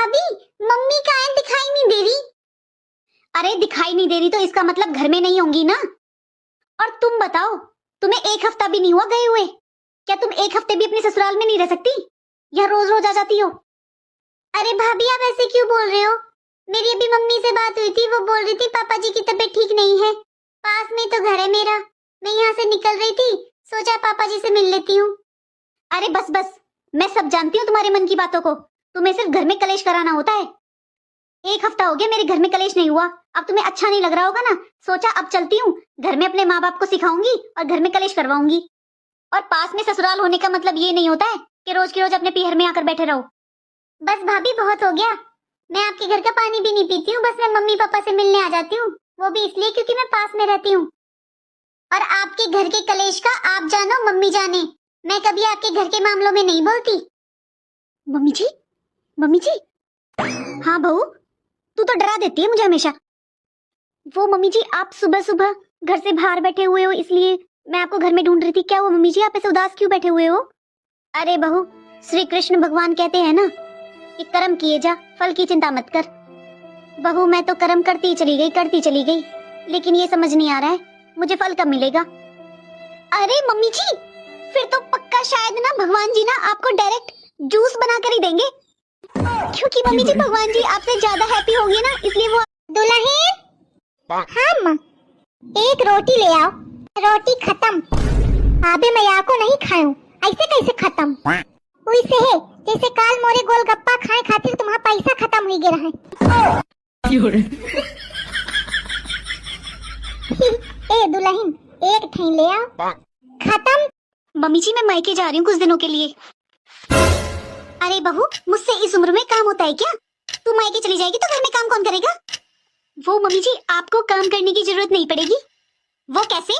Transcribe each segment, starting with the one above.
भाभी, मम्मी कहाँ है? दिखाई नहीं दे रही। अरे दिखाई नहीं दे रही तो इसका मतलब घर में नहीं होंगी ना। और तुम बताओ, तुम्हें एक हफ्ता भी नहीं हुआ गए हुए, क्या तुम एक हफ्ते भी अपने ससुराल में नहीं रह सकती या रोज रोज आ जाती हो? अरे भाभी, आप ऐसे क्यों बोल रहे हो? मेरी अभी मम्मी से बात हुई थी, वो बोल रही थी पापा जी की तबीयत ठीक नहीं है। पास में तो घर है मेरा, मैं यहाँ से निकल रही थी, सोचा पापा जी से मिल लेती हूँ। अरे बस बस, मैं सब जानती हूँ तुम्हारे मन की बातों को। तुम्हें सिर्फ घर में कलेश कराना होता है। एक हफ्ता हो गया मेरे घर में कलेश नहीं हुआ, अब तुम्हें अच्छा नहीं लग रहा होगा ना। सोचा अब चलती हूँ घर में, अपने माँ बाप को सिखाऊंगी और घर में कलेश करवाऊंगी। और पास में ससुराल होने का मतलब ये नहीं होता है कि रोज की रोज अपने पीहर में आकर बैठे रहो। बस भाभी, बहुत हो गया। मैं आपके घर का पानी भी नहीं पीती हूँ, बस मैं मम्मी पापा से मिलने आ जाती हूँ, वो भी इसलिए क्योंकि मैं पास में रहती हूँ। और आपके घर के कलेश का आप जानो मम्मी जाने, मैं कभी आपके घर के मामलों में नहीं बोलती। मम्मी जी, मम्मी जी। हाँ बहू, तू तो डरा देती है मुझे हमेशा। वो मम्मी जी, आप सुबह सुबह घर से बाहर बैठे हुए हो, इसलिए मैं आपको घर में ढूंढ रही थी। क्या हुआ मम्मी जी, आप ऐसे उदास क्यों बैठे हुए हो? अरे बहू, श्री कृष्ण भगवान कहते हैं ना कि कर्म किए जा, फल की चिंता मत कर। बहू, मैं तो कर्म करती चली गई, लेकिन ये समझ नहीं आ रहा है मुझे फल कब मिलेगा। अरे मम्मी जी, फिर तो पक्का शायद ना भगवान जी ना आपको डायरेक्ट जूस बनाकर ही देंगे, क्योंकि मम्मी जी भगवान जी आपसे ज्यादा हैप्पी होगी ना, इसलिए वो। दुल्हन, हम एक रोटी ले आओ। रोटी खत्म। अबे मैं यहाँ को नहीं खाऊं, ऐसे कैसे खत्म? वैसे है जैसे काल मोरे गोलगप्पा खाए खातिर तुम्हारा पैसा खत्म हो गया है। ए दुल्हन, एक ठे ले आओ। खत्म। मम्मी जी, मैं मायके जा रही हूँ कुछ दिनों के लिए। अरे बहू, मुझसे इस उम्र में काम होता है क्या? तू मायके चली जाएगी तो घर में काम कौन करेगा? वो मम्मी जी, आपको काम करने की जरूरत नहीं पड़ेगी। वो कैसे?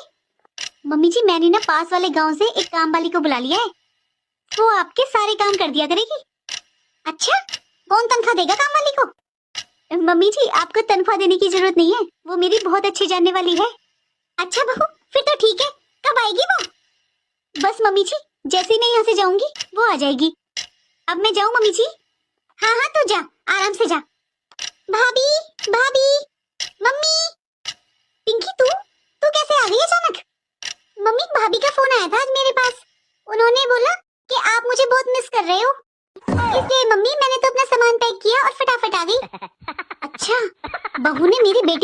मम्मी जी, मैंने ना पास वाले गांव से एक काम वाली को बुला लिया है, वो आपके सारे काम कर दिया करेगी। अच्छा, कौन तनख्वाह देगा काम वाली को? मम्मी जी, आपको तनख्वाह देने की जरूरत नहीं है, वो मेरी बहुत अच्छी जानने वाली है। अच्छा बहू, फिर तो ठीक है। कब आएगी वो? बस मम्मी जी, जैसे ही मैं यहाँ से जाऊंगी वो आ जाएगी। अब मैं जाऊँ मम्मी जी? हाँ हाँ, तू जा, आराम से जा। भाभी, भाभी, मम्मी। पिंकी, तू कैसे आ गई अचानक? मम्मी, भाभी का फोन आया था आज मेरे पास, उन्होंने बोला कि आप मुझे बहुत मिस कर रहे हो, इसलिए मम्मी मैंने तो अपना सामान पैक किया और फटाफट आ गई। अच्छा, बहू ने मेरी बेटी